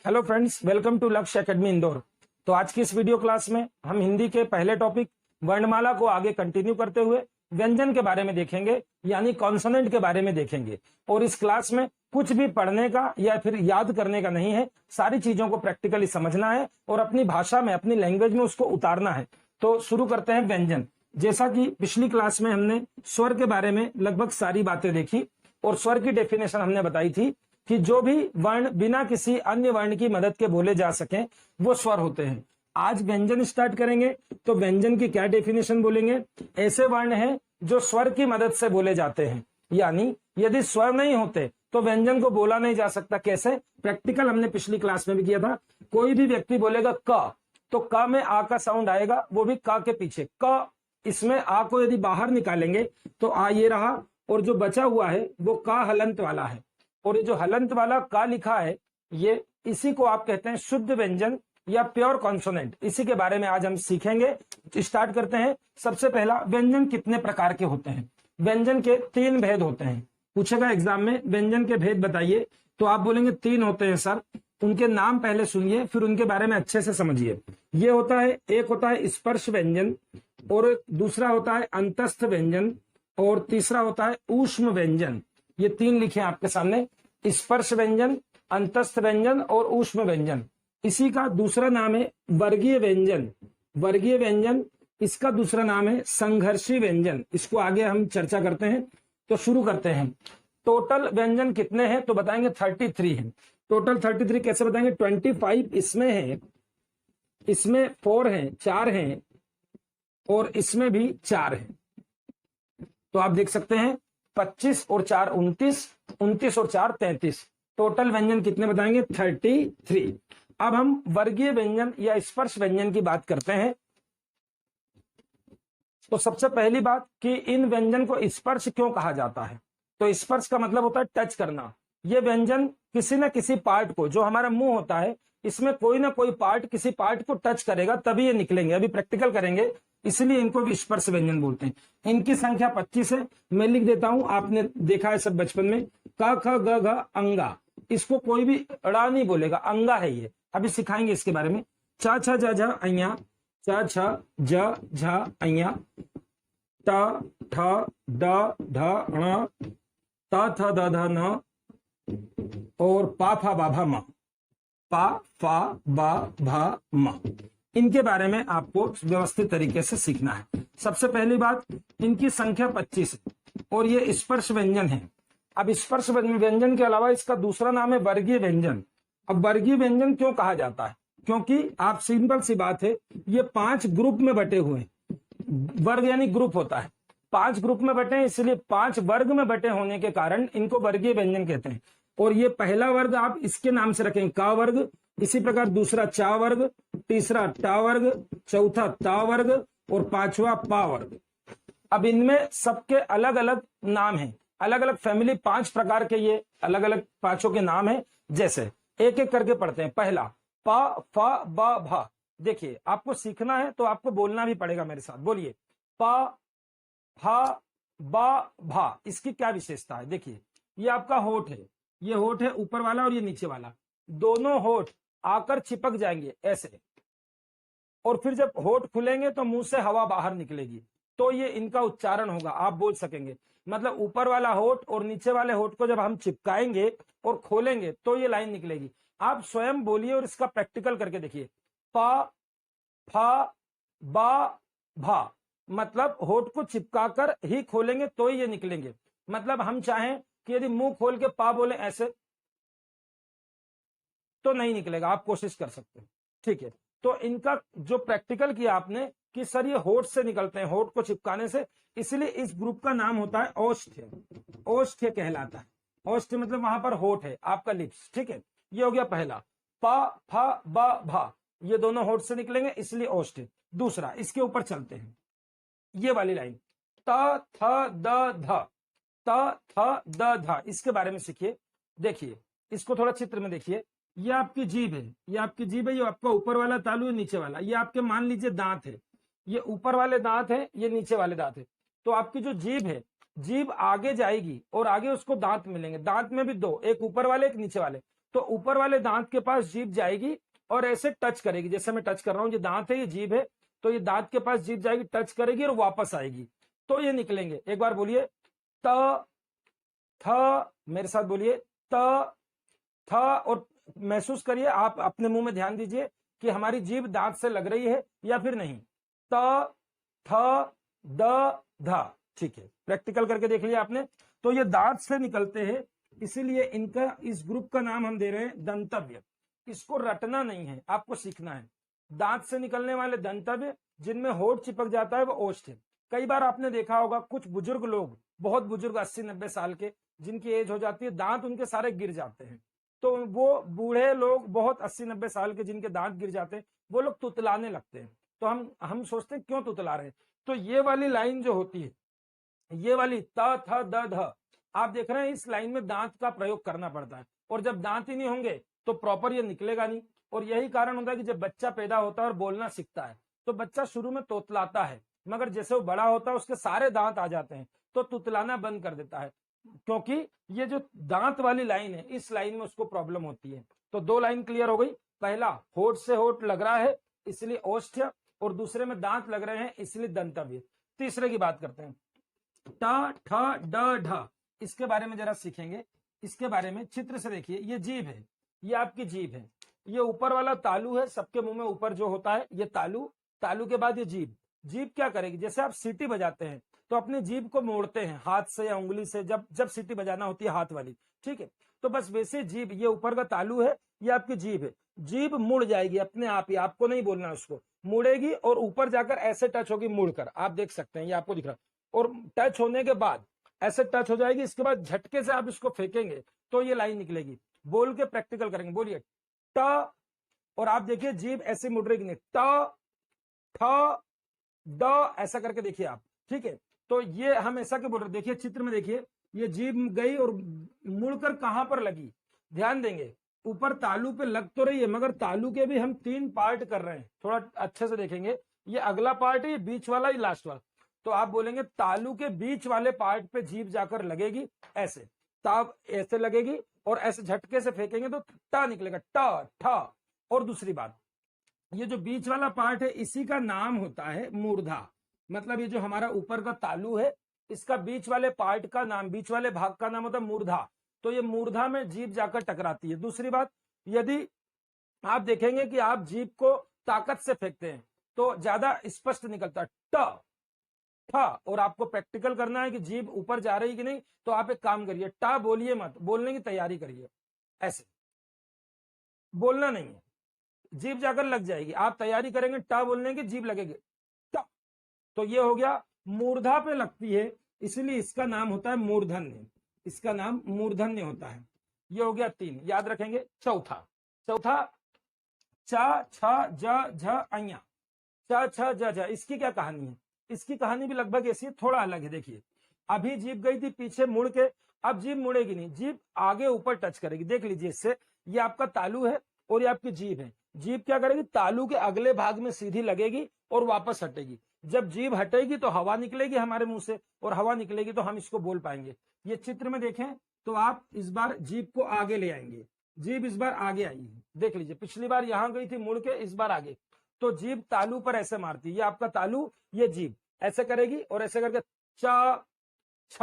Hello friends, welcome to लक्ष्य academy Indore. तो आज की इस वीडियो क्लास में हम हिंदी के पहले टॉपिक वर्णमाला को आगे कंटिन्यू करते हुए व्यंजन के बारे में देखेंगे, यानी कॉन्सोनेंट के बारे में देखेंगे। और इस क्लास में कुछ भी पढ़ने का या फिर याद करने का नहीं है, सारी चीजों को प्रैक्टिकली समझना है और अपनी भाषा में, अपनी लैंग्वेज में उसको उतारना है। तो शुरू करते हैं व्यंजन। जैसा कि पिछली क्लास में हमने स्वर के बारे में लगभग सारी बातें देखी और स्वर की डेफिनेशन हमने बताई थी कि जो भी वर्ण बिना किसी अन्य वर्ण की मदद के बोले जा सकें वो स्वर होते हैं। आज व्यंजन स्टार्ट करेंगे तो व्यंजन की क्या डेफिनेशन बोलेंगे। ऐसे वर्ण हैं जो स्वर की मदद से बोले जाते हैं, यानी यदि स्वर नहीं होते तो व्यंजन को बोला नहीं जा सकता। कैसे? प्रैक्टिकल हमने पिछली क्लास में भी किया था। कोई भी व्यक्ति बोलेगा क, तो क में आ का साउंड आएगा, वो भी क के पीछे क। इसमें आ को यदि बाहर निकालेंगे तो आ ये रहा, और जो बचा हुआ है वो का हलंत वाला है। और ये जो हलंत वाला का लिखा है, ये इसी को आप कहते हैं शुद्ध व्यंजन या प्योर कॉन्सोनेंट। इसी के बारे में आज हम सीखेंगे। स्टार्ट करते हैं। सबसे पहला, व्यंजन कितने प्रकार के होते हैं? व्यंजन के 3 भेद होते हैं। पूछेगा एग्जाम में व्यंजन के भेद बताइए, तो आप बोलेंगे 3 होते हैं सर। उनके नाम पहले सुनिए, फिर उनके बारे में अच्छे से समझिए। ये होता है, एक होता है स्पर्श व्यंजन, और दूसरा होता है अंतस्थ व्यंजन, और तीसरा होता है ऊष्म व्यंजन। ये 3 लिखे हैं आपके सामने, स्पर्श व्यंजन, अंतस्थ व्यंजन और ऊष्म व्यंजन। इसी का दूसरा नाम है वर्गीय व्यंजन। वर्गीय व्यंजन, इसका दूसरा नाम है संघर्षी व्यंजन। इसको आगे हम चर्चा करते हैं। तो शुरू करते हैं। टोटल व्यंजन कितने हैं? तो बताएंगे 33 हैं। टोटल 33 कैसे बताएंगे? 25 इसमें है, इसमें 4 हैं, 4 हैं, और इसमें भी 4 हैं। तो आप देख सकते हैं 25 और 4 29, 29 और 4 33। टोटल व्यंजन कितने बताएंगे? 33। अब हम वर्गीय व्यंजन या स्पर्श व्यंजन की बात करते हैं। तो सबसे पहली बात कि इन व्यंजन को स्पर्श क्यों कहा जाता है? तो स्पर्श का मतलब होता है टच करना। ये व्यंजन किसी न किसी पार्ट को, जो हमारा मुंह होता है, इसमें कोई ना कोई पार्ट किसी पार्ट को टच करेगा तभी ये निकलेंगे। अभी प्रैक्टिकल करेंगे, इसलिए इनको भी स्पर्श व्यंजन बोलते हैं। इनकी संख्या 25 है। मैं लिख देता हूं, आपने देखा है सब बचपन में। क ख ग घ अंगा, इसको कोई भी अड़ा नहीं बोलेगा, अंगा है ये। अभी सिखाएंगे इसके बारे में। च छ ज झ अइया, च छ ज झ अइया, ट ठ ड ढ ण, त थ द ध न, और पा फा बा भा म। पा फा बा भा म, इनके बारे में आपको व्यवस्थित तरीके से सीखना है। सबसे पहली बात, इनकी संख्या 25 है और ये स्पर्श व्यंजन है। अब स्पर्श व्यंजन के अलावा इसका दूसरा नाम है वर्गीय व्यंजन। अब वर्गीय व्यंजन क्यों कहा जाता है? क्योंकि आप, सिंपल सी बात है, ये 5 ग्रुप में बटे हुए हैं। वर्ग यानी ग्रुप होता है, 5 ग्रुप में बटे हैं, इसलिए 5 वर्ग में बटे होने के कारण इनको वर्गीय व्यंजन कहते हैं। और ये पहला वर्ग आप इसके नाम से रखेंगे, का वर्ग। इसी प्रकार दूसरा चा वर्ग, तीसरा टा वर्ग, चौथा ता वर्ग, और 5वां पा वर्ग। अब इनमें सबके अलग अलग नाम हैं, अलग अलग फैमिली, 5 प्रकार के ये अलग अलग पांचों के नाम हैं। जैसे एक एक करके पढ़ते हैं। पहला, पा फा बा भा। देखिए, आपको सीखना है तो आपको बोलना भी पड़ेगा मेरे साथ। बोलिए, पा फा बा भा। इसकी क्या विशेषता है? देखिए, ये आपका होठ है, ये होठ है ऊपर वाला और ये नीचे वाला। दोनों होठ आकर चिपक जाएंगे ऐसे, और फिर जब होठ खुलेंगे तो मुंह से हवा बाहर निकलेगी, तो ये इनका उच्चारण होगा, आप बोल सकेंगे। मतलब ऊपर वाला होठ और नीचे वाले होठ को जब हम चिपकाएंगे और खोलेंगे तो ये लाइन निकलेगी। आप स्वयं बोलिए और इसका प्रैक्टिकल करके देखिए। पा फा बा भा, मतलब होठ को चिपकाकर ही खोलेंगे तो ही ये निकलेंगे। मतलब हम चाहें कि यदि मुंह खोल के पा बोले ऐसे, तो नहीं निकलेगा। आप कोशिश कर सकते हैं, ठीक है। तो इनका जो प्रैक्टिकल किया आपने कि सर ये होठ से निकलते हैं, होठ को चिपकाने से, इसलिए इस ग्रुप का नाम होता है औष्ठ्य। औष्ठ्य कहलाता है। औष्ठ्य मतलब वहां पर होठ है, आपका लिप्स, ठीक है। ये हो गया पहला। पा फा बा भा, ये दोनों होठ से निकलेंगे, इसलिए औष्ठ्य। दूसरा, इसके ऊपर चलते हैं, ये वाली लाइन, त थ द ध, त थ द ध, इसके बारे में सीखिए। देखिए, इसको थोड़ा चित्र में देखिए। ये आपकी जीभ है, ये आपकी जीभ है, ये आपका ऊपर वाला तालू है, नीचे वाला। ये आपके मान लीजिए दांत है, ये ऊपर वाले दांत है, ये नीचे वाले दांत है। तो आपकी जो जीभ है, जीभ आगे जाएगी और आगे उसको दांत मिलेंगे। दांत में भी 2, एक ऊपर वाले एक नीचे वाले। तो ऊपर वाले दांत के पास जीभ जाएगी और ऐसे टच करेगी, जैसे मैं टच कर रहा हूं, ये दांत है, ये जीभ है, तो ये दांत के पास जीभ जाएगी, टच करेगी और वापस आएगी, तो ये निकलेंगे। एक बार बोलिए, त, थ, मेरे साथ बोलिए, त, थ, और महसूस करिए, आप अपने मुंह में ध्यान दीजिए कि हमारी जीभ दांत से लग रही है या फिर नहीं। त, थ, द, ध। ठीक है, प्रैक्टिकल करके देख लिया आपने। तो ये दांत से निकलते हैं, इसीलिए इनका, इस ग्रुप का नाम हम दे रहे हैं दंतव्य। इसको रटना नहीं है, आपको सीखना है। दांत से निकलने वाले दंतव्य जिनमें होठ चिपक जाता है वो ओष्ठ है। कई बार आपने देखा होगा कुछ बुजुर्ग लोग, बहुत बुजुर्ग 80-90 साल के, जिनकी एज हो जाती है, दांत उनके सारे गिर जाते हैं। तो वो बूढ़े लोग बहुत 80-90 साल के जिनके दांत गिर जाते हैं, वो लोग तुतलाने लगते हैं। तो हम सोचते हैं क्यों तुतला रहे हैं। तो ये वाली लाइन जो होती है, ये वाली त, थ, द, ध, आप देख रहे हैं इस लाइन में दांत का प्रयोग करना पड़ता है, और जब दांत ही नहीं होंगे तो प्रॉपर ये निकलेगा नहीं। और यही कारण होता है कि जब बच्चा पैदा होता है और बोलना सीखता है तो बच्चा शुरू में तोतलाता है, मगर जैसे वो बड़ा होता है उसके सारे दांत आ जाते हैं तो तुतलाना बंद कर देता है, क्योंकि ये जो दांत वाली लाइन है, इस लाइन में उसको प्रॉब्लम होती है। तो 2 लाइन क्लियर हो गई। पहला, होठ से होठ लग रहा है इसलिए ओष्ठ्य, और दूसरे में दांत लग रहे हैं इसलिए दंतव्य। तीसरे की बात करते हैं, ट, ठ, ड, ढ। इसके बारे में जरा सीखेंगे। इसके बारे में चित्र से देखिए, ये जीभ है, ये आपकी जीभ है, ये ऊपर वाला तालू है, सबके मुंह में ऊपर जो होता है ये तालू, तालू के बाद ये जीभ। जीभ क्या करेगी, जैसे आप सीटी बजाते हैं तो अपनी जीभ को मोड़ते हैं हाथ से या उंगली से, जब जब सीटी बजाना होती है हाथ वाली, ठीक है। तो बस वैसे जीभ, ये ऊपर का तालू है, ये आपकी जीभ है। जीभ मुड़ जाएगी अपने आप ही, आपको नहीं बोलना, उसको मुड़ेगी और ऊपर जाकर ऐसे टच होगी मुड़कर, आप देख सकते हैं, ये आपको दिख रहा है। और टच होने के बाद ऐसे टच हो जाएगी, इसके बाद झटके से आप इसको फेंकेंगे तो ये लाइन निकलेगी। बोल के प्रैक्टिकल करेंगे, बोलिए ट, और आप देखिए जीभ ऐसे मुड़ रही नहीं, ट, ठ, ड, ऐसा करके देखिए आप, ठीक है। तो ये हम ऐसा क्यों बोल रहे, देखिए चित्र में देखिए, ये जीभ गई और मुड़कर कहां पर लगी, ध्यान देंगे, ऊपर तालू पे लग तो रही है, मगर तालू के भी हम 3 पार्ट कर रहे हैं, थोड़ा अच्छे से देखेंगे। ये अगला पार्ट है, ये बीच वाला, ये लास्ट वाला। तो आप बोलेंगे तालू के बीच वाले पार्ट पे जीभ जाकर लगेगी, ऐसे ताब ऐसे लगेगी, और ऐसे झटके से फेंकेंगे तो ट निकलेगा, ट, ठ। और दूसरी बात, ये जो बीच वाला पार्ट है इसी का नाम होता है मूर्धा। मतलब ये जो हमारा ऊपर का तालू है, इसका बीच वाले पार्ट का नाम, बीच वाले भाग का नाम होता है मूर्धा। तो ये मूर्धा में जीभ जाकर टकराती है। दूसरी बात, यदि आप देखेंगे कि आप जीभ को ताकत से फेंकते हैं तो ज्यादा स्पष्ट निकलता है, ट, ठ। और आपको प्रैक्टिकल करना है कि जीभ ऊपर जा रही कि नहीं, तो आप एक काम करिए, टा बोलिए मत, बोलने की तैयारी करिए, ऐसे बोलना नहीं है, जीभ जाकर लग जाएगी, आप तैयारी करेंगे टा बोलने की, जीभ लगेगी टा। तो ये हो गया, मूर्धा पे लगती है इसलिए इसका नाम होता है मूर्धन्य, इसका नाम मूर्धन्य होता है। ये हो गया 3, याद रखेंगे। चौथा, च, छ, ज, झ, अइया, च, छ, ज, झ। इसकी क्या कहानी है, इसकी कहानी भी लगभग ऐसी है, थोड़ा अलग है। देखिए, अभी जीभ गई थी पीछे मुड़ के, अब जीभ मुड़ेगी नहीं, जीभ आगे ऊपर टच करेगी। देख लीजिए, इससे ये आपका तालू है और ये आपकी जीभ है। जीभ क्या करेगी, तालू के अगले भाग में सीधी लगेगी और वापस हटेगी। जब जीभ हटेगी तो हवा निकलेगी हमारे मुंह से, और हवा निकलेगी तो हम इसको बोल पाएंगे। ये चित्र में देखें तो आप इस बार जीभ को आगे ले आएंगे, जीभ इस बार आगे आई है, देख लीजिए, पिछली बार यहां गई थी मुड़ के, इस बार आगे। तो जीभ तालू पर ऐसे मारती है, ये आपका तालू, ये जीभ ऐसे करेगी और ऐसे करके च, छ,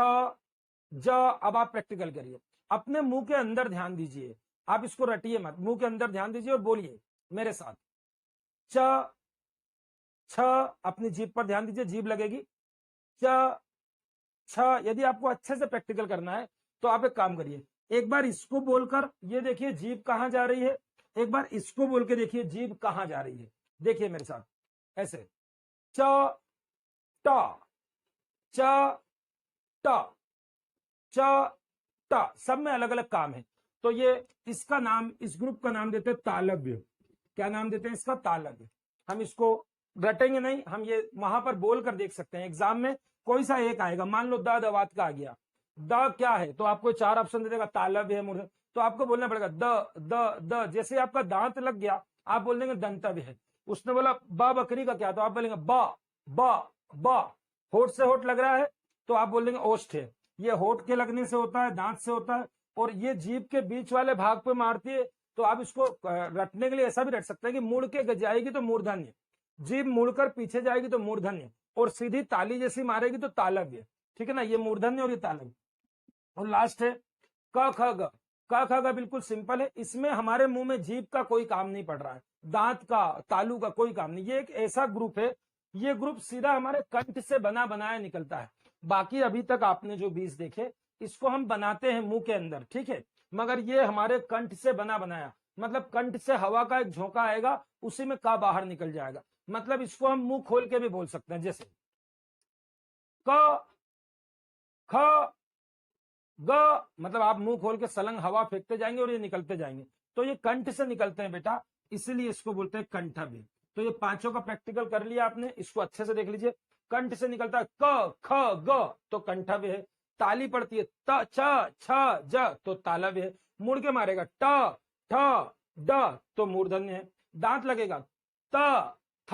ज। अब आप प्रैक्टिकल करिए, अपने मुंह के अंदर ध्यान दीजिए, आप इसको रटिए मत, मुंह के अंदर ध्यान दीजिए और बोलिए मेरे साथ, च, छ, अपनी जीभ पर ध्यान दीजिए, जीभ लगेगी, च, छ। यदि आपको अच्छे से प्रैक्टिकल करना है तो आप एक काम करिए, एक बार इसको बोलकर ये देखिए जीभ कहां जा रही है, एक बार इसको बोल के देखिए जीभ कहां जा रही है। देखिए मेरे साथ, ऐसे च, ट, च, ट, च, ट, सब में अलग अलग काम है। तो ये इसका नाम, इस ग्रुप का नाम देते हैं तालव्य। क्या नाम देते हैं इसका, तालव्य। हम इसको रटेंगे नहीं, हम ये वहां पर बोल कर देख सकते हैं। एग्जाम में कोई सा एक आएगा, मान लो द, दवात का आ गया, द क्या है तो आपको 4 ऑप्शन दे देगा, तालव्य है, मूर्धन्य, तो आपको बोलना पड़ेगा द, द, द। जैसे आपका दांत लग गया आप बोल देंगे दंतव्य है। उसने बोला ब, बकरी का क्या, तो आप बोलेंगे ब, ब, ब। होठ से होठ लग रहा है तो आप बोल देंगे ओष्ठ है। ये होठ के लगने से होता है, दांत से होता है, और ये जीभ के बीच वाले भाग पे मारती है, तो आप इसको रटने के लिए ऐसा भी रट सकते हैं कि मुड़ के जाएगी तो मूर्धन्य, जीभ मुड़कर पीछे जाएगी तो मूर्धन्य, और सीधी ताली जैसी मारेगी तो तालव्य। ठीक है ना, ये मूर्धन्य और ये तालव्य। और लास्ट है क ख ग। क ख ग बिल्कुल सिंपल है, इसमें हमारे मुंह में जीभ का कोई काम नहीं पड़ रहा है, दांत का, तालू का कोई काम नहीं। ये एक ऐसा ग्रुप है, ये ग्रुप सीधा हमारे कंठ से बना बनाया निकलता है। बाकी अभी तक आपने जो 20 देखे, इसको हम बनाते हैं मुंह के अंदर, ठीक है, मगर ये हमारे कंठ से बना बनाया, मतलब कंठ से हवा का एक झोंका आएगा, उसी में का बाहर निकल जाएगा। मतलब इसको हम मुंह खोल के भी बोल सकते हैं, जैसे क ख ग, मतलब आप मुंह खोल के सलंग हवा फेंकते जाएंगे और ये निकलते जाएंगे, तो ये कंठ से निकलते हैं बेटा, इसीलिए इसको बोलते हैं कंठव्य। तो ये पांचों का प्रैक्टिकल कर लिया आपने, इसको अच्छे से देख लीजिए। कंठ से निकलता है क ख ग तो कंठव्य है, ताली पड़ती है त छ छ ज तो तालव्य है, मुड़ के मारेगा ट ठ ड तो मूर्धन्य है, दांत लगेगा त थ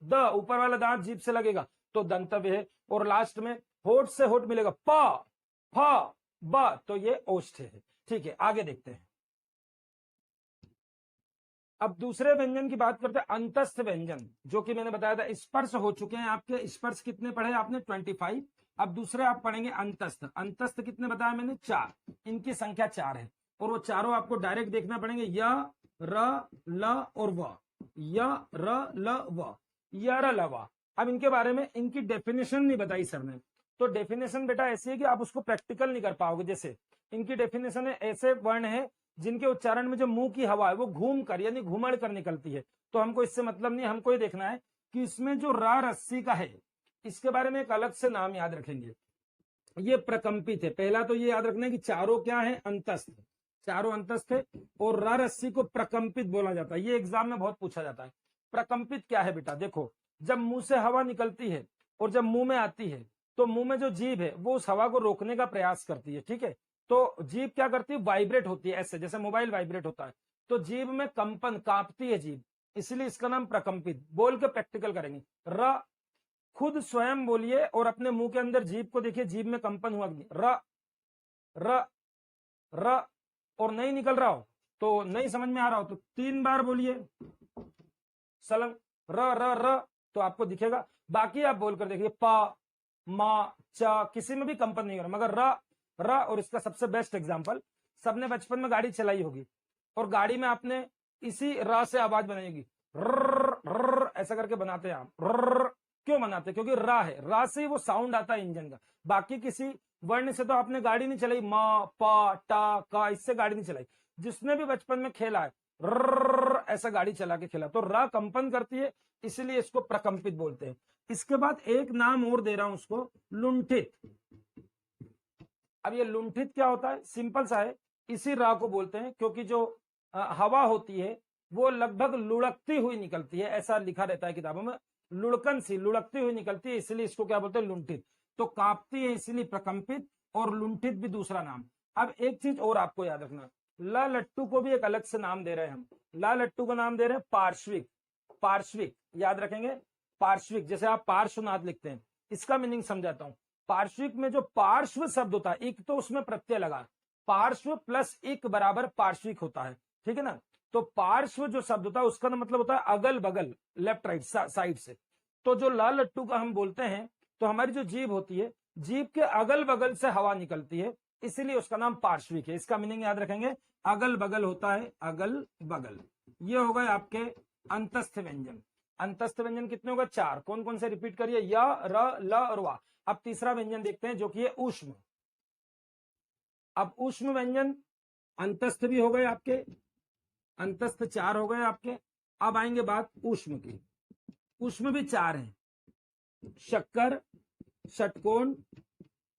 द, ऊपर वाला दांत जीभ से लगेगा तो दंतव्य है, और लास्ट में होठ से होठ मिलेगा प फ ब तो ये ओष्ठ है। ठीक है, आगे देखते हैं। अब दूसरे व्यंजन की बात करते हैं, अंतस्थ व्यंजन, जो कि मैंने बताया था स्पर्श हो चुके हैं आपके। स्पर्श कितने पढ़े आपने? 25। अब दूसरे आप पढ़ेंगे अंतस्थ। अंतस्थ कितने बताया मैंने? 4। इनकी संख्या 4 है, और वो चारों आपको डायरेक्ट देखना पड़ेंगे, य र ल और व, य र ल व, य र ल व। अब इनके बारे में इनकी डेफिनेशन नहीं बताई सर ने, तो डेफिनेशन बेटा ऐसी है कि आप उसको प्रैक्टिकल नहीं कर पाओगे। जैसे इनकी डेफिनेशन है, ऐसे वर्ण है जिनके उच्चारण में जो मुंह की हवा है वो घूम कर यानी घूमड़ कर निकलती है, तो हमको इससे मतलब नहीं, हमको ये देखना है कि इसमें जो रा रस्सी का है, इसके बारे में एक अलग से नाम याद रखेंगे, ये प्रकंपित है। पहला तो ये याद रखना है कि चारों क्या है? अंतस्थ, चारों अंतस्थ है, और रा रस्सी को प्रकंपित बोला जाता है। ये एग्जाम में बहुत पूछा जाता है। प्रकंपित क्या है बेटा? देखो, जब मुंह से हवा निकलती है और जब मुंह में आती है, तो मुंह में जो जीभ है वो उस हवा को रोकने का प्रयास करती है, ठीक है, तो जीभ क्या करती है? वाइब्रेट होती है, ऐसे जैसे मोबाइल वाइब्रेट होता है, तो जीभ में कंपन, कांपती है जीभ, इसलिए इसका नाम प्रकंपित। बोल के प्रैक्टिकल करेंगे। र, खुद स्वयं बोलिए और अपने मुंह के अंदर जीभ को देखिए, जीभ में कंपन हुआ कि र र र, और नहीं निकल रहा हो तो नहीं समझ में आ रहा हो तो 3 बार बोलिए सलंग र र र, तो आपको दिखेगा। बाकी आप बोलकर देखिए प म च, किसी में भी कंपन नहीं हो रहा, मगर र र। और इसका सबसे बेस्ट एग्जांपल, सबने बचपन में गाड़ी चलाई होगी और गाड़ी में आपने इसी र से आवाज बनाएगी, र ऐसा करके बनाते हैं आप। र क्यों बनाते? क्योंकि रा है, रा से वो साउंड आता है इंजन का। बाकी किसी वर्ण से तो आपने गाड़ी नहीं चलाई, म प ट क, इससे गाड़ी नहीं चलाई। जिसने भी बचपन में खेला है र ऐसा गाड़ी चला के खेला, तो रा कंपन करती है, इसलिए इसको प्रकंपित बोलते हैं। इसके बाद एक नाम और दे रहा हूं उसको, लुंठित। अब ये लुंठित क्या होता है? सिंपल सा है, इसी रा को बोलते हैं, क्योंकि जो हवा होती है वो लगभग लुढ़कती हुई निकलती है, ऐसा लिखा रहता है किताबों में, लुढ़कन सी लुढ़कती हुई निकलती है, इसलिए इसको क्या बोलते हैं? लुंठित। तो कांपती है इसलिए प्रकंपित, और लुंठित भी दूसरा नाम। अब एक चीज और आपको याद रखना, ला लट्टू को भी एक अलग से नाम दे रहे हैं हम। ला लट्टू का नाम दे रहे हैं पार्श्विक। पार्श्विक याद रखेंगे, पार्श्विक, जैसे आप पार्श्वनाथ लिखते हैं, इसका मीनिंग समझाता हूं। पार्श्विक में जो पार्श्व शब्द होता है, एक तो उसमें प्रत्यय लगा, पार्श्व प्लस एक बराबर पार्श्विक होता है, ठीक है ना। तो पार्श्व जो शब्द होता है उसका मतलब होता है अगल बगल, लेफ्ट राइट साइड से। तो जो ला लट्टू का हम बोलते हैं, तो हमारी जो जीभ होती है, जीभ के अगल बगल से हवा निकलती है, इसीलिए उसका नाम पार्श्विक है। इसका मीनिंग याद रखेंगे, अगल बगल होता है, अगल बगल। ये हो गए आपके अंतस्थ व्यंजन। अंतस्थ व्यंजन कितने होगा? 4। कौन कौन से रिपीट करिए? य, र, ल और वा। अब तीसरा व्यंजन देखते हैं, जो कि है ऊष्म। अब ऊष्म व्यंजन, अंतस्थ भी हो गए आपके, अंतस्थ 4 हो गए आपके। अब आएंगे बात ऊष्म की। ऊष्म भी 4 हैं, शक्कर, षटकोण,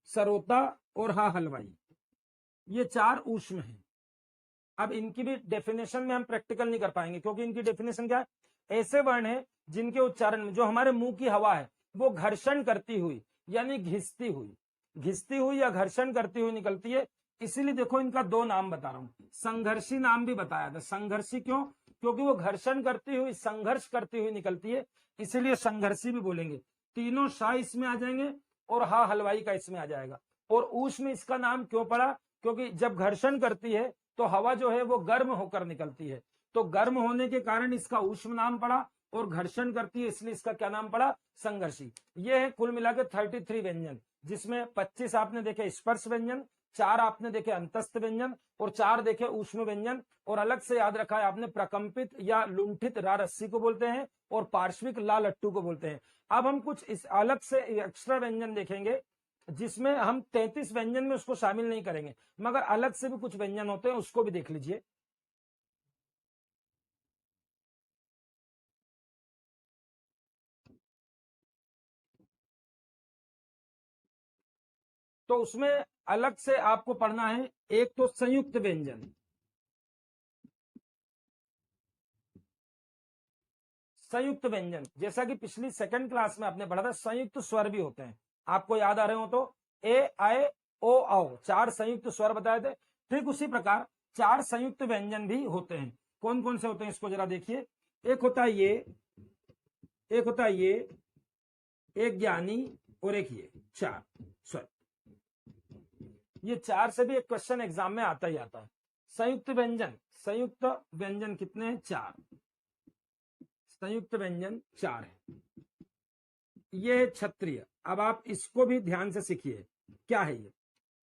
सरोता और हा हलवाई, ये 4 ऊष्म हैं। अब इनकी भी डेफिनेशन में हम प्रैक्टिकल नहीं कर पाएंगे, क्योंकि इनकी डेफिनेशन क्या है? ऐसे वर्ण है जिनके उच्चारण में जो हमारे मुंह की हवा है वो घर्षण करती हुई यानी घिसती हुई या घर्षण करती हुई निकलती है। इसीलिए देखो इनका 2 नाम बता रहा हूं, संघर्षी नाम भी बताया था। संघर्षी क्यों? क्योंकि वो घर्षण करती हुई, संघर्ष करती हुई निकलती है, इसीलिए संघर्षी भी बोलेंगे। तीनों शाह इसमें आ जाएंगे और हा हलवाई का इसमें आ जाएगा। और ऊष्म इसका नाम क्यों पड़ा? क्योंकि जब घर्षण करती है तो हवा जो है वो गर्म होकर निकलती है, तो गर्म होने के कारण इसका ऊष्म नाम पड़ा, और घर्षण करती है इसलिए इसका क्या नाम पड़ा, संघर्षी। ये है कुल मिला के 33 व्यंजन, जिसमें 25 आपने देखे स्पर्श व्यंजन, 4 आपने देखे अंतस्थ व्यंजन, और 4 देखे ऊष्म व्यंजन। और अलग से याद रखा है आपने प्रकंपित या लुंठित रा रस्सी को बोलते हैं, और पार्श्विक ला लट्टू को बोलते हैं। अब हम कुछ इस अलग से एक्स्ट्रा व्यंजन देखेंगे, जिसमें हम 33 व्यंजन में उसको शामिल नहीं करेंगे, मगर अलग से भी कुछ व्यंजन होते हैं, उसको भी देख लीजिए। तो उसमें अलग से आपको पढ़ना है, एक तो संयुक्त व्यंजन, संयुक्त व्यंजन जैसा कि पिछली सेकंड क्लास में आपने पढ़ा था, संयुक्त स्वर भी होते हैं, आपको याद आ रहे हो तो, ए आए ओ आओ, 4 संयुक्त स्वर बताए थे। ठीक उसी प्रकार 4 संयुक्त व्यंजन भी होते हैं। कौन कौन से होते हैं इसको जरा देखिए। एक होता है ये, एक होता है ये, एक ज्ञानी, और एक ये, 4 स्वर। ये 4 से भी एक क्वेश्चन एग्जाम में आता ही आता है। संयुक्त व्यंजन, संयुक्त व्यंजन कितने हैं, 4 संयुक्त व्यंजन 4 है। ये है क्षत्रिय। अब आप इसको भी ध्यान से सीखिए, क्या है ये,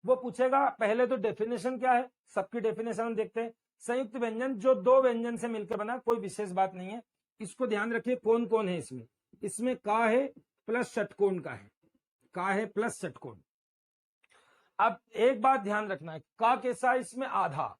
वो पूछेगा। पहले तो डेफिनेशन क्या है, सबकी डेफिनेशन हम देखते हैं। संयुक्त व्यंजन जो 2 व्यंजन से मिलकर बना, कोई विशेष बात नहीं है। इसको ध्यान रखिए कौन कौन है इसमें। इसमें का है प्लस षटकोण का है, का है प्लस षटकोण। अब एक बात ध्यान रखना है, का कैसा है इसमें, आधा।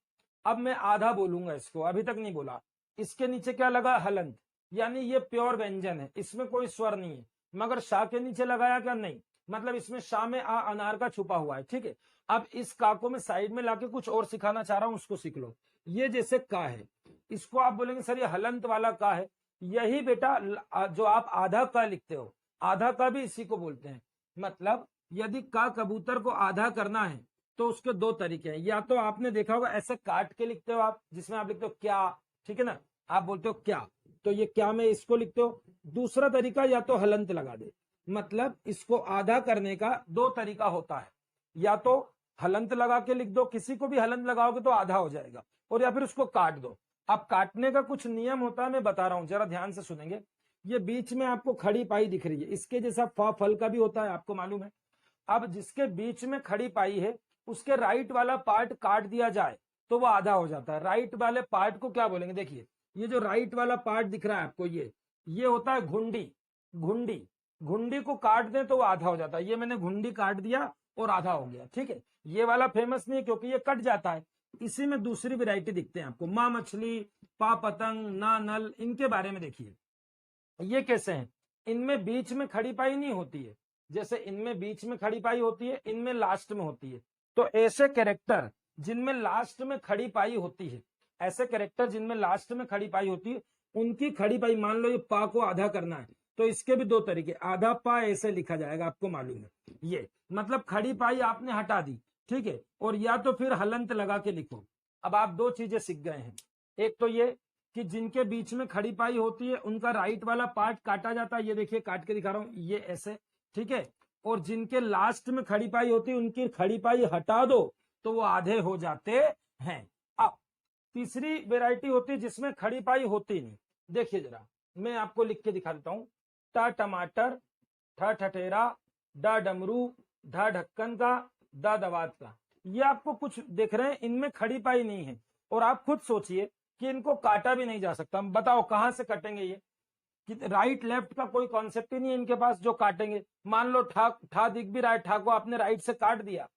अब मैं आधा बोलूंगा इसको, अभी तक नहीं बोला। इसके नीचे क्या लगा, हलंत, यानी ये प्योर व्यंजन है, इसमें कोई स्वर नहीं है। मगर शाह के नीचे लगाया क्या, नहीं, मतलब इसमें शाह में आ अनार का छुपा हुआ है। ठीक है, अब इस का को मैं साइड में लाके कुछ और सिखाना चाह रहा हूं, उसको सीख लो। ये जैसे का है, इसको आप बोलेंगे सर ये हलंत वाला का है, यही बेटा जो आप आधा का लिखते हो, आधा का भी इसी को बोलते हैं। मतलब यदि का कबूतर को आधा करना है तो उसके 2 तरीके हैं। या तो आपने देखा होगा ऐसे काट के लिखते हो आप, जिसमें आप लिखते हो क्या, ठीक है ना, आप बोलते हो क्या, तो ये क्या में इसको लिखते हो। दूसरा तरीका या तो हलंत लगा दे, मतलब इसको आधा करने का 2 तरीका होता है। या तो हलंत लगा के लिख दो, किसी को भी हलंत लगाओगे तो आधा हो जाएगा, और या फिर उसको काट दो। अब काटने का कुछ नियम होता है, मैं बता रहा हूं, जरा ध्यान से सुनेंगे। ये बीच में आपको खड़ी पाई दिख रही है, इसके जैसा फा फल का भी होता है, आपको मालूम है। अब जिसके बीच में खड़ी पाई है उसके राइट वाला पार्ट काट दिया जाए तो वो आधा हो जाता है। राइट वाले पार्ट को क्या बोलेंगे, देखिए ये जो राइट वाला पार्ट दिख रहा है आपको, ये होता है घुंडी। घुंडी, घुंडी को काट दें तो वो आधा हो जाता है। ये मैंने घुंडी काट दिया और आधा हो गया। ठीक है, ये वाला फेमस नहीं है क्योंकि ये कट जाता है। इसी में दूसरी वैरायटी दिखते हैं आपको, माँ मछली, पा पतंग, ना नल, इनके बारे में देखिए। ये कैसे हैं, इनमें बीच में खड़ी पाई नहीं होती है, जैसे इनमें बीच में खड़ी पाई होती है, इनमें लास्ट में होती है। तो ऐसे कैरेक्टर जिनमें लास्ट में खड़ी पाई होती है, ऐसे कैरेक्टर जिनमें लास्ट में खड़ी पाई होती है, उनकी खड़ी पाई, मान लो ये पा को आधा करना है तो इसके भी 2 तरीके, आधा पा ऐसे लिखा जाएगा, आपको मालूम है। ये मतलब खड़ी पाई आपने हटा दी, ठीक है, और या तो फिर हलंत लगा के लिखो। अब आप 2 चीजें सीख गए हैं, एक तो ये कि जिनके बीच में खड़ी पाई होती है उनका राइट वाला पार्ट काटा जाता है, ये देखिए काट के दिखा रहा हूं, ये ऐसे, ठीक है। और जिनके लास्ट में खड़ी पाई होती है उनकी खड़ी पाई हटा दो तो वो आधे हो जाते हैं। अब तीसरी वैरायटी होती है जिसमें खड़ी पाई होती नहीं। देखिए जरा, मैं आपको लिख के दिखा देता हूं। ट टमाटर, ठ ठठेरा, ड डमरू, ढ ढक्कन का, द दवात का। ये आपको कुछ देख रहे हैं, इनमें खड़ी पाई नहीं है। और आप खुद सोचिए कि इनको काटा भी नहीं जा सकता। बताओ कहां से कटेंगे ये, कि राइट लेफ्ट का कोई कॉन्सेप्ट ही नहीं है इनके पास जो काटेंगे। मान लो ठा दिख भी रहा है, ठा को आपने राइट से काट दिया,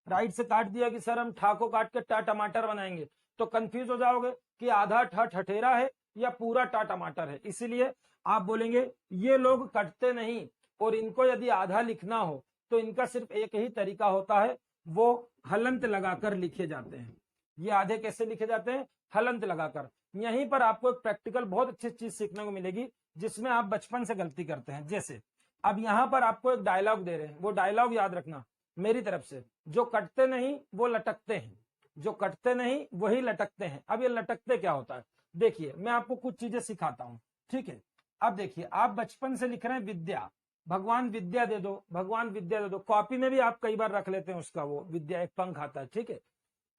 राइट से काट दिया कि सर हम ठा को काट के टा टमाटर बनाएंगे, तो कंफ्यूज हो जाओगे कि आधा ठा ठठेरा है या पूरा टा टमाटर है। इसीलिए आप बोलेंगे ये लोग कटते नहीं, और इनको यदि आधा लिखना हो तो इनका सिर्फ एक ही तरीका होता है, वो हलंत लगाकर लिखे जाते हैं। ये आधे कैसे लिखे जाते हैं, हलंत लगाकर। यहीं पर आपको एक प्रैक्टिकल बहुत अच्छी चीज सीखने को मिलेगी जिसमें आप बचपन से गलती करते हैं। जैसे अब यहां पर आपको एक डायलॉग दे रहे हैं, वो डायलॉग याद रखना मेरी तरफ से, जो कटते नहीं वो लटकते हैं, जो कटते नहीं वही लटकते हैं। अब ये लटकते क्या होता है, देखिए मैं आपको कुछ चीजें सिखाता हूं, ठीक है। अब देखिए आप बचपन से लिख रहे हैं विद्या, भगवान विद्या दे दो, भगवान विद्या दे दो। कॉपी में भी आप कई बार रख लेते हैं उसका, वो विद्या एक पंख आता है, ठीक है।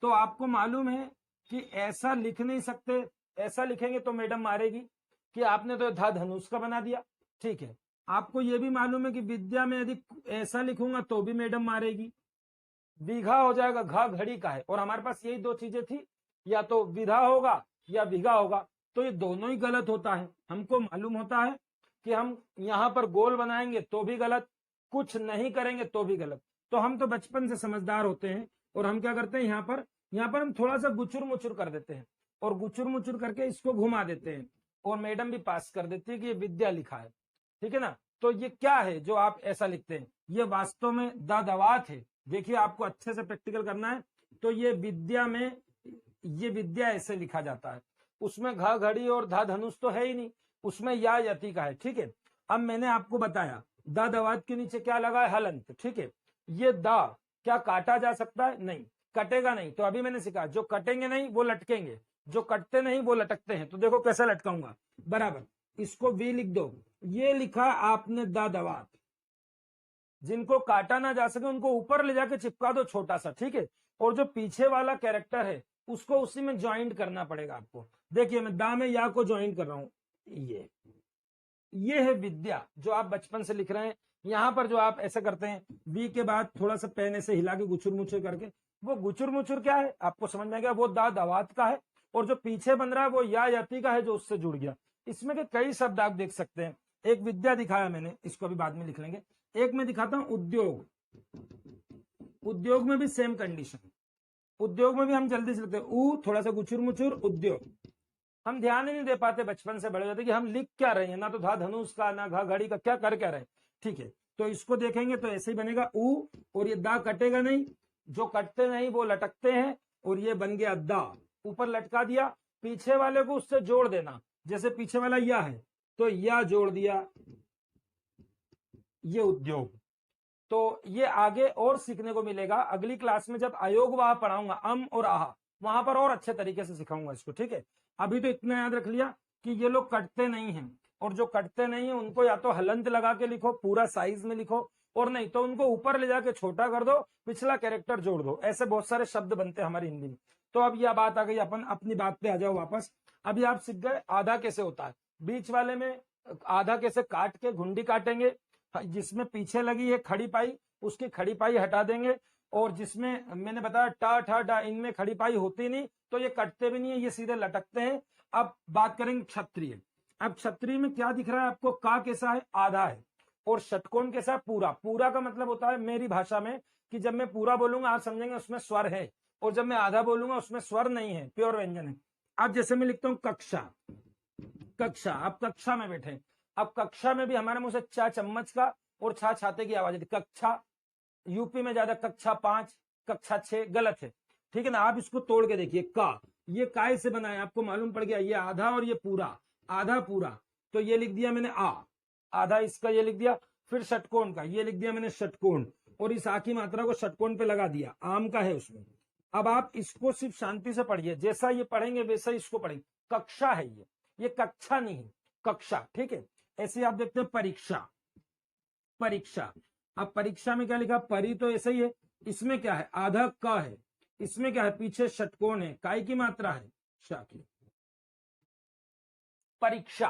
तो आपको मालूम है कि ऐसा लिख नहीं सकते, ऐसा लिखेंगे तो मैडम मारेगी कि आपने तो धा धनुष का बना दिया। ठीक है, आपको ये भी मालूम है कि विद्या में यदि ऐसा लिखूंगा तो भी मैडम मारेगी। बीघा हो जाएगा, घा घड़ी का है, और हमारे पास यही दो चीजें थी, या तो विधा होगा या बीघा होगा, तो ये दोनों ही गलत होता है। हमको मालूम होता है कि हम यहाँ पर गोल बनाएंगे तो भी गलत, कुछ नहीं करेंगे तो भी गलत। तो हम तो बचपन से समझदार होते हैं, और हम क्या करते हैं, यहाँ पर हम थोड़ा सा गुचुर मुचुर कर देते हैं, और गुचुर मुचुर करके इसको घुमा देते हैं, और मैडम भी पास कर देती है कि ये विद्या लिखा है। ठीक है ना। तो ये क्या है जो आप ऐसा लिखते हैं, ये वास्तव में दादवात है। देखिए, आपको अच्छे से प्रैक्टिकल करना है। तो ये विद्या में, ये विद्या ऐसे लिखा जाता है। उसमें घा घड़ी और धा धनुष तो है ही नहीं, उसमें या यति का है। ठीक है, अब मैंने आपको बताया दा दवात के नीचे क्या लगा है, हलंत। ठीक है, ये दा क्या काटा जा सकता है? नहीं, कटेगा नहीं। तो अभी मैंने सिखा, जो कटेंगे नहीं वो लटकेंगे, जो कटते नहीं वो लटकते हैं। तो देखो कैसे लटकाऊंगा, बराबर इसको वी लिख दो। ये लिखा आपने दा दवात, जिनको काटा ना जा सके उनको ऊपर ले जाके चिपका दो छोटा सा। ठीक है, और जो पीछे वाला कैरेक्टर है उसको उसी में ज्वाइंट करना पड़ेगा आपको। देखिए, मैं दा में या को ज्वाइंट कर रहा हूं। ये है विद्या जो आप बचपन से लिख रहे हैं। यहां पर जो आप ऐसे करते हैं, वी के बाद थोड़ा सा पेन ऐसे हिला के गुचुर मुचुर करके, वो गुचुर मुचुर क्या है आपको समझ में आ गया, वो दा दवात का है। और जो पीछे बन रहा है वो या यति का है, जो उससे जुड़ गया। इसमें के कई शब्द आप देख सकते हैं। एक विद्या दिखाया मैंने, इसको अभी बाद में लिख लेंगे। एक मैं दिखाता हूं उद्योग। उद्योग में भी सेम कंडीशन, उद्योग में भी हम जल्दी से लिखते हैं, ऊ थोड़ा सा गुचुर मुचुर उद्योग। हम ध्यान ही नहीं दे पाते बचपन से बड़े होते कि हम लिख क्या रहे हैं, ना तो धा धनुष का ना घा घड़ी का, क्या कर क्या रहे। ठीक है, तो इसको देखेंगे तो ऐसे ही बनेगा ऊ, और ये दा कटेगा नहीं, जो कटते नहीं वो लटकते हैं, और ये बन गया दा। ऊपर लटका दिया, पीछे वाले को उससे जोड़ देना। जैसे पीछे वाला या है तो या जोड़ दिया, ये उद्योग। तो ये आगे और सीखने को मिलेगा। अगली क्लास में जब अयोग वाह पढ़ाऊंगा, अम और आह, वहां पर और अच्छे तरीके से सिखाऊंगा इसको। ठीक है, अभी तो इतना याद रख लिया कि ये लोग कटते नहीं हैं, और जो कटते नहीं है उनको या तो हलंत लगा के लिखो, पूरा साइज में लिखो, और नहीं तो उनको ऊपर ले जाके छोटा कर दो, पिछला कैरेक्टर जोड़ दो। ऐसे बहुत सारे शब्द बनते हैं हमारी हिंदी में। तो अब यह बात आ गई, अपन अपनी बात पे आ जाओ वापस। अभी आप सीख गए आधा कैसे होता है, बीच वाले में आधा कैसे काट के घुंडी काटेंगे, जिसमें पीछे लगी है खड़ी पाई उसकी खड़ी पाई हटा देंगे, और जिसमें मैंने बताया टा ठा डा, इनमें खड़ी पाई होती नहीं तो ये कटते भी नहीं है, ये सीधे लटकते हैं। अब बात करेंगे क्षत्रिय। अब क्षत्रिय में क्या दिख रहा है आपको, का कैसा है, आधा है, और षटकोण कैसा है, पूरा। पूरा का मतलब होता है मेरी भाषा में कि जब मैं पूरा बोलूंगा आप समझेंगे उसमें स्वर है, और जब मैं आधा बोलूंगा उसमें स्वर नहीं है, प्योर व्यंजन है। अब जैसे मैं लिखता हूं कक्षा, कक्षा, आप कक्षा में बैठे। अब कक्षा में भी हमारे मुंह से चा चम्मच का और छा छाते की आवाज आती, कक्षा। यूपी में ज्यादा कक्षा 5, कक्षा 6, गलत है। ठीक है ना। आप इसको तोड़ के देखिए, का, ये काय से बना है आपको मालूम पड़ गया, ये आधा और ये पूरा, आधा पूरा। तो ये लिख दिया मैंने आ, आधा इसका ये लिख दिया। फिर षटकोण का ये लिख दिया मैंने षटकोण, और इस आ की मात्रा को षटकोण पे लगा दिया, आम का है उसमें। अब आप इसको सिर्फ शांति से पढ़िए, जैसा ये पढ़ेंगे वैसा इसको पढ़ेंगे। कक्षा है ये कक्षा नहीं है, कक्षा। ठीक है, ऐसे आप देखते हैं परीक्षा, परीक्षा। अब परीक्षा में क्या लिखा, परी तो ऐसे ही है, इसमें क्या है, आधा क है, इसमें क्या है, पीछे षटकोण है, काय की मात्रा है, शा की। परीक्षा,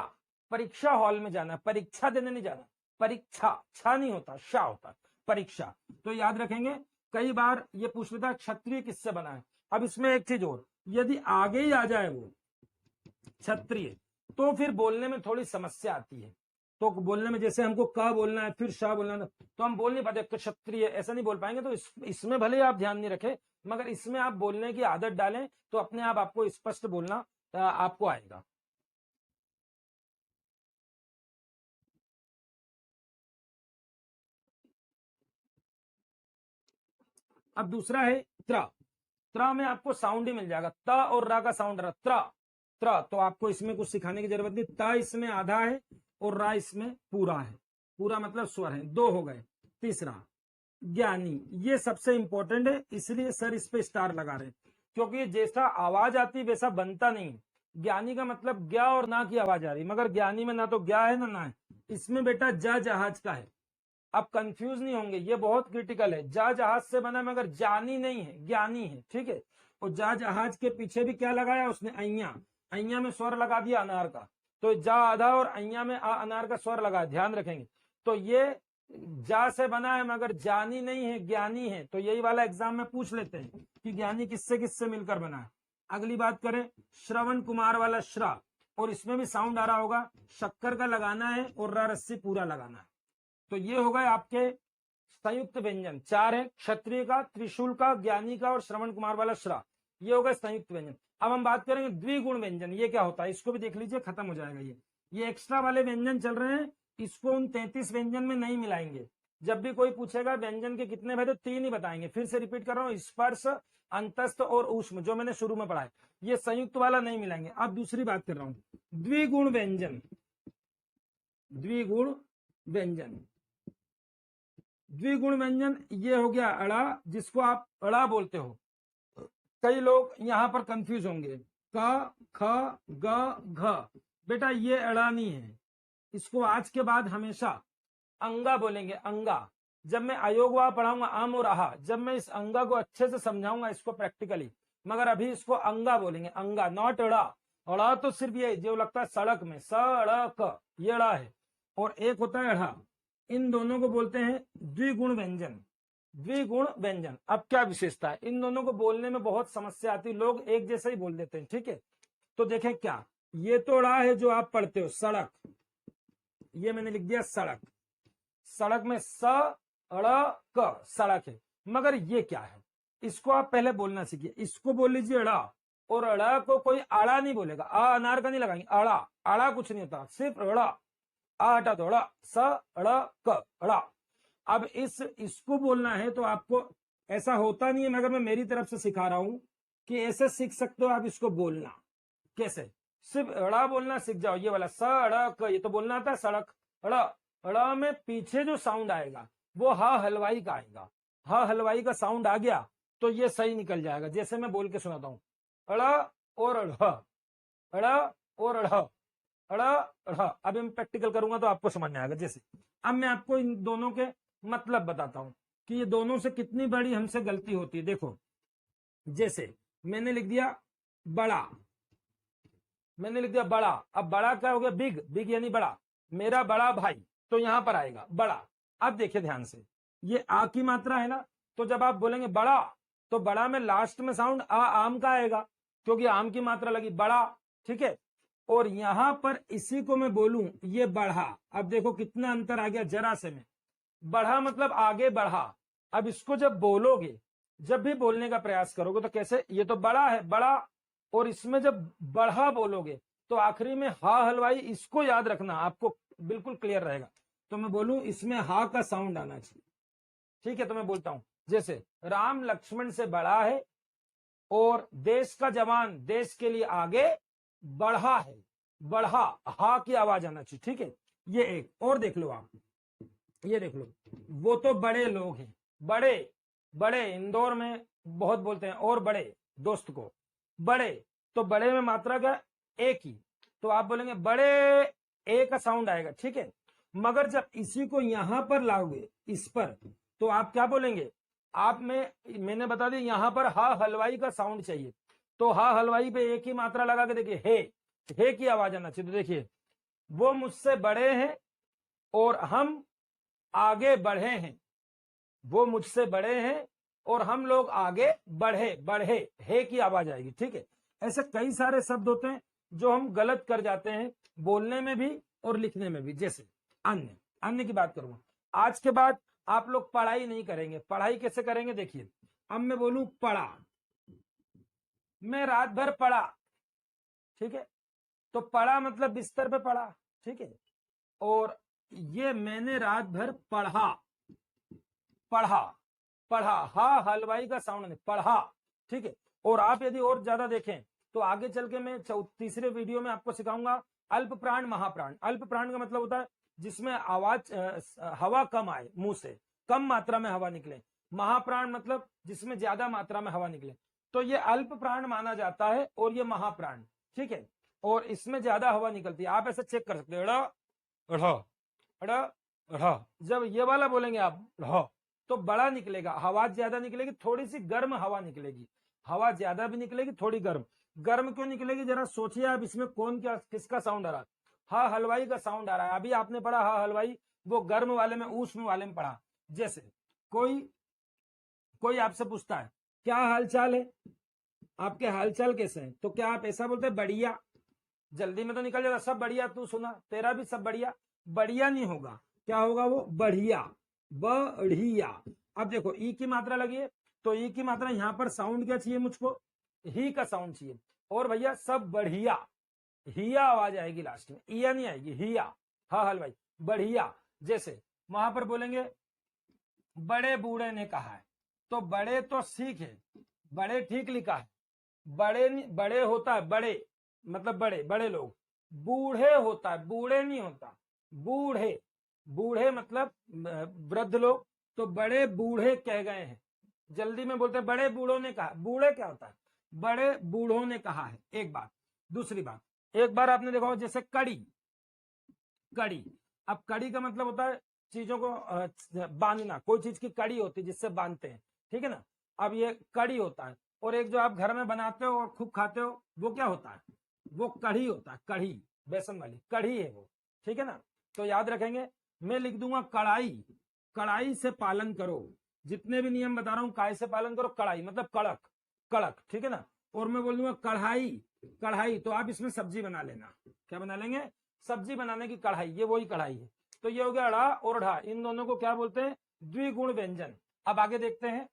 परीक्षा हॉल में जाना, परीक्षा देने नहीं जाना, परीक्षा, छा नहीं होता, शा होता, परीक्षा। तो याद रखेंगे, कई बार ये पूछ लेता है क्षत्रिय किससे बना है। अब इसमें एक चीज और, यदि आगे ही आ जाए वो क्षत्रिय, तो फिर बोलने में थोड़ी समस्या आती है। तो बोलने में जैसे हमको का बोलना है फिर शाह बोलना है, तो हम बोल नहीं पाते, क्षत्रिय ऐसा नहीं बोल पाएंगे। तो इसमें भले ही आप ध्यान नहीं रखें, मगर इसमें आप बोलने की आदत डालें तो अपने आप आपको स्पष्ट बोलना आपको आएगा। अब दूसरा है त्र। त्र में आपको साउंड ही मिल जाएगा, त और रा का साउंड रहा, त्र त्र। तो आपको इसमें कुछ सिखाने की जरूरत नहीं। त इसमें आधा है और रा इसमें पूरा है, पूरा मतलब स्वर है, दो हो गए। तीसरा ज्ञानी, ये सबसे इंपॉर्टेंट है, इसलिए सर इस पे स्टार लगा रहे हैं, क्योंकि जैसा आवाज आती वैसा बनता नहीं। ज्ञानी का मतलब ज्ञा और ना की आवाज आ रही, मगर ज्ञानी में ना तो ज्ञा है ना है। इसमें बेटा जा जहाज का है। अब कंफ्यूज नहीं होंगे, ये बहुत क्रिटिकल है। जा जहाज से बना मगर जानी नहीं है, ज्ञानी है। ठीक है, और जा जहाज के पीछे भी क्या लगाया उसने, अइया। अइया में स्वर लगा दिया अनार का, तो जा आधा और अइया में आ अनार का स्वर लगा, ध्यान रखेंगे। तो ये जा से बना है मगर जानी नहीं है, ज्ञानी है। तो यही वाला एग्जाम में पूछ लेते हैं कि ज्ञानी किससे किससे मिलकर बना है। अगली बात करें, श्रवण कुमार वाला श्रा, और इसमें भी साउंड आ रहा होगा, शक्कर का लगाना है और रा रस्सी पूरा लगाना है। तो ये हो गए आपके संयुक्त व्यंजन, 4 है, क्षत्रिय का, त्रिशूल का, ज्ञानी का और श्रवण कुमार वाला श्रा, ये हो गए संयुक्त व्यंजन। अब हम बात करेंगे द्विगुण व्यंजन, ये क्या होता है, इसको भी देख लीजिए, खत्म हो जाएगा। ये एक्स्ट्रा वाले व्यंजन चल रहे हैं, इसको उन 33 व्यंजन में नहीं मिलाएंगे। जब भी कोई पूछेगा व्यंजन के कितने भेद, तो 3 ही बताएंगे। फिर से रिपीट कर रहा हूँ, स्पर्श, अंतस्थ और ऊष्म, जो मैंने शुरू में पढ़ा है, ये संयुक्त वाला नहीं मिलाएंगे। अब दूसरी बात कर रहा हूं, द्विगुण व्यंजन। द्विगुण व्यंजन, द्विगुण व्यंजन ये हो गया अड़ा, जिसको आप अड़ा बोलते हो। कई लोग यहां पर कंफ्यूज होंगे, क, ख, ग, घ, बेटा ये अड़ा नहीं है, इसको आज के बाद हमेशा अंगा बोलेंगे, अंगा। जब मैं अयोगवा पढ़ाऊंगा आम और आहा, जब मैं इस अंगा को अच्छे से समझाऊंगा इसको प्रैक्टिकली, मगर अभी इसको अंगा बोलेंगे, अंगा, नॉट अड़ा। अड़ा तो सिर्फ ये जो लगता है सड़क में, सड़क, ये अड़ा है, और एक होता है अड़ा। इन दोनों को बोलते हैं द्विगुण व्यंजन। द्विगुण व्यंजन, अब क्या विशेषता है, इन दोनों को बोलने में बहुत समस्या आती है, लोग एक जैसे ही बोल देते हैं, ठीक है। तो देखें क्या, ये तो अड़ा है जो आप पढ़ते हो, सड़क, ये मैंने लिख दिया सड़क, सड़क में स अड़ क, सड़क है। मगर ये क्या है, इसको आप पहले बोलना सीखिए। इसको बोल लीजिए अड़ा, और अड़ा को कोई आड़ा नहीं बोलेगा, आ अनार का नहीं लगाएंगे, आड़ा, आड़ा कुछ नहीं होता, सिर्फ अड़ा, आ हटा दो, अड़ा, स अड़ क, अड़ा। अब इसको बोलना है तो आपको, ऐसा होता नहीं है मगर मैं मेरी तरफ से सिखा रहा हूं कि ऐसे सीख सकते हो आप इसको बोलना। कैसे, सिर्फ अड़ा बोलना सीख जाओ, ये वाला स अड़ क, ये तो बोलना आता है सड़क। अड़ा, अड़ा में पीछे जो साउंड आएगा वो हा हलवाई का आएगा, हा हलवाई का साउंड आ गया तो ये सही निकल जाएगा। जैसे मैं बोल के सुनाता हूं, अड़ा और अढ़, अड़ा और अढ़, अड़ा अढ़। अब मैं प्रैक्टिकल करूंगा तो आपको समझ में आएगा। जैसे अब मैं आपको इन दोनों के मतलब बताता हूं कि ये दोनों से कितनी बड़ी हमसे गलती होती है। देखो, जैसे मैंने लिख दिया बड़ा, मैंने लिख दिया बड़ा, अब बड़ा क्या हो गया, बिग, बिग यानी बड़ा, मेरा बड़ा भाई, तो यहां पर आएगा बड़ा। अब देखिए ध्यान से, ये आ की मात्रा है ना, तो जब आप बोलेंगे बड़ा, तो बड़ा में लास्ट में साउंड आ आम का आएगा, क्योंकि आम की मात्रा लगी, बड़ा, ठीक है। और यहां पर इसी को मैं बोलूं ये बढ़ा, अब देखो कितना अंतर आ गया जरा से में, बढ़ा मतलब आगे बढ़ा। अब इसको जब बोलोगे, जब भी बोलने का प्रयास करोगे तो कैसे, ये तो बड़ा है, बड़ा, और इसमें जब बढ़ा बोलोगे तो आखिरी में हा हलवाई, इसको याद रखना, आपको बिल्कुल क्लियर रहेगा। तो मैं बोलूं इसमें हा का साउंड आना चाहिए, ठीक है। तो मैं बोलता हूं, जैसे राम लक्ष्मण से बड़ा है और देश का जवान देश के लिए आगे बढ़ा है, बढ़ा, हा की आवाज आना चाहिए, ठीक है। ये एक और देख लो आप, ये देख लो, वो तो बड़े लोग हैं, बड़े, बड़े इंदौर में बहुत बोलते हैं, और बड़े दोस्त को, बड़े, तो बड़े में मात्रा क्या, एक ही, तो आप बोलेंगे बड़े, ए का साउंड आएगा, ठीक है। मगर जब इसी को यहां पर लाओगे, इस पर, तो आप क्या बोलेंगे, आप में मैंने बता दिया यहां पर हा हलवाई का साउंड चाहिए, तो हा हलवाई पे एक ही मात्रा लगा के देखिए, हे की आवाज आना चाहिए। तो देखिए, वो मुझसे बड़े हैं और हम आगे बढ़े हैं, वो मुझसे बड़े हैं और हम लोग आगे बढ़े, बढ़े, हे की आवाज आएगी, ठीक है। ऐसे कई सारे शब्द होते हैं जो हम गलत कर जाते हैं, बोलने में भी और लिखने में भी। जैसे अन्य, अन्य की बात करूंगा, आज के बाद आप लोग पढ़ाई नहीं करेंगे। पढ़ाई कैसे करेंगे, देखिए, अब मैं बोलूं पढ़ा, मैं रात भर पढ़ा, ठीक है, तो पढ़ा मतलब बिस्तर पे पढ़ा, ठीक है। और ये मैंने रात भर पढ़ा, पढ़ा, पढ़ा, हा हलवाई का साउंड नहीं, पढ़ा, ठीक है। और आप यदि और ज्यादा देखें तो आगे चल के मैं तीसरे वीडियो में आपको सिखाऊंगा अल्प प्राण महाप्राण। अल्प प्राण का मतलब होता है जिसमें आवाज हवा कम आए, मुंह से कम मात्रा में हवा निकले। महाप्राण मतलब जिसमें ज्यादा मात्रा में हवा निकले। तो ये अल्प प्राण माना जाता है और ये महाप्राण, ठीक है, और इसमें ज्यादा हवा निकलती है। आप ऐसे चेक कर सकते हो, जब ये वाला बोलेंगे आप तो बड़ा निकलेगा, आवाज ज्यादा निकलेगी, थोड़ी सी गर्म हवा निकलेगी। हवा ज्यादा भी निकलेगी, थोड़ी गर्म। गर्म क्यों निकलेगी, जरा सोचिए आप, इसमें कौन क्या किसका साउंड आ रहा है, हा हलवाई का साउंड आ रहा है। अभी आपने पढ़ा हा हलवाई, वो गर्म वाले में, ऊष्म वाले में पढ़ा। जैसे कोई कोई आपसे पूछता है क्या हालचाल है, आपके हालचाल कैसे हैं, तो क्या आप ऐसा बोलते हैं बढ़िया, जल्दी में तो निकल जाएगा सब बढ़िया, तू सुना तेरा भी सब बढ़िया, बढ़िया नहीं होगा, क्या होगा वो, बढ़िया, बढ़िया। अब देखो ई की मात्रा लगी है, तो ई की मात्रा यहां पर साउंड क्या चाहिए मुझको, ही का साउंड चाहिए। और भैया सब बढ़िया, हिया आवाज आएगी लास्ट में, इया नहीं आएगी, हिया, हा हल भाई, बढ़िया। जैसे वहां पर बोलेंगे बड़े बूढ़े ने कहा है, तो बड़े तो सीख है, बड़े ठीक लिखा है, बड़े बड़े होता है, बड़े मतलब बड़े बड़े लोग, बूढ़े होता है, बूढ़े नहीं होता, बूढ़े, बूढ़े मतलब वृद्ध लोग, तो बड़े बूढ़े कह गए हैं। जल्दी में बोलते हैं बड़े बूढ़ों ने कहा, बूढ़े क्या होता है, बड़े बूढ़ों ने कहा है, एक बात। दूसरी बात, एक बार आपने देखा हो जैसे कड़ी, कड़ी, अब कड़ी का मतलब होता है चीजों को बांधना, कोई चीज की कड़ी होती है जिससे बांधते हैं, ठीक है ना। अब ये कड़ी होता है, और एक जो आप घर में बनाते हो और खूब खाते हो वो क्या होता है, वो कढ़ी होता है, कढ़ी, बेसन वाली कढ़ी है वो, ठीक है ना। तो याद रखेंगे, मैं लिख दूंगा कड़ाई, कड़ाई से पालन करो, जितने भी नियम बता रहा हूं काय से पालन करो, कड़ाई मतलब कड़क, कड़क, ठीक है ना। और मैं बोल दूंगा कढ़ाई, कढ़ाई, तो आप इसमें सब्जी बना लेना, क्या बना लेंगे, सब्जी बनाने की कढ़ाई, ये वही कढ़ाई है। तो ये हो गया ड़ा और ढा, इन दोनों को क्या बोलते हैं, द्विगुण व्यंजन। अब आगे देखते हैं,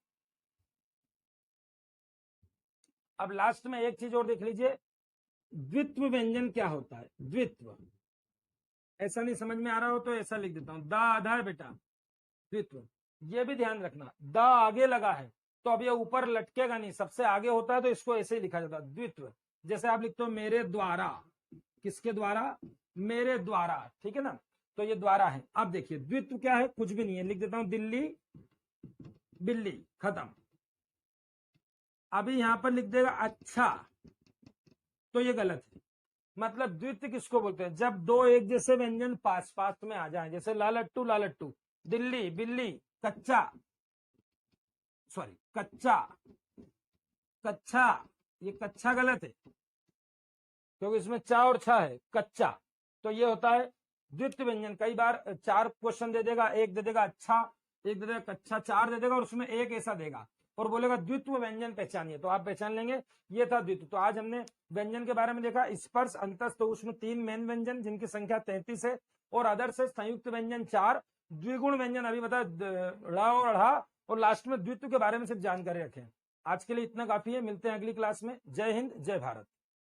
अब लास्ट में एक चीज और देख लीजिए, द्वित्व व्यंजन क्या होता है, द्वित्व, ऐसा नहीं समझ में आ रहा हो तो ऐसा लिख देता हूं, दा आधा है बेटा, द्वित्व, ये भी ध्यान रखना, दा आगे लगा है तो अब ये ऊपर लटकेगा नहीं, सबसे आगे होता है तो इसको ऐसे ही लिखा जाता है, द्वित्व। जैसे आप लिखते हो मेरे द्वारा, किसके द्वारा, मेरे द्वारा, ठीक है ना, तो ये द्वारा है। अब देखिए द्वित्व क्या है, कुछ भी नहीं है, लिख देता हूं दिल्ली बिल्ली, खत्म। अभी यहां पर लिख देगा अच्छा, तो ये गलत है। मतलब द्वित्व किसको बोलते हैं, जब दो एक जैसे व्यंजन पास पास में आ जाएं, जैसे लालट्टू लालट्टू, दिल्ली बिल्ली, कच्चा, सॉरी कच्चा, कच्चा, ये कच्चा गलत है क्योंकि इसमें चा और छा है, कच्चा, तो ये होता है द्वित्व व्यंजन। कई बार 4 क्वेश्चन दे देगा, एक दे देगा अच्छा, एक दे देगा कच्चा, 4 दे देगा और उसमें एक ऐसा देगा और बोलेगा द्वित्व व्यंजन पहचानिए, तो आप पहचान लेंगे ये था द्वित्व। तो आज हमने व्यंजन के बारे में देखा, स्पर्श, अंतस्थ, ऊष्म, 3 मेन व्यंजन जिनकी संख्या 33 है, और अदर से संयुक्त व्यंजन 4, द्विगुण व्यंजन अभी बता ड़ा और अढ़ा, और लास्ट में द्वित्व के बारे में सिर्फ जानकारी रखें। आज के लिए इतना काफी है, मिलते हैं अगली क्लास में। जय हिंद, जय भारत।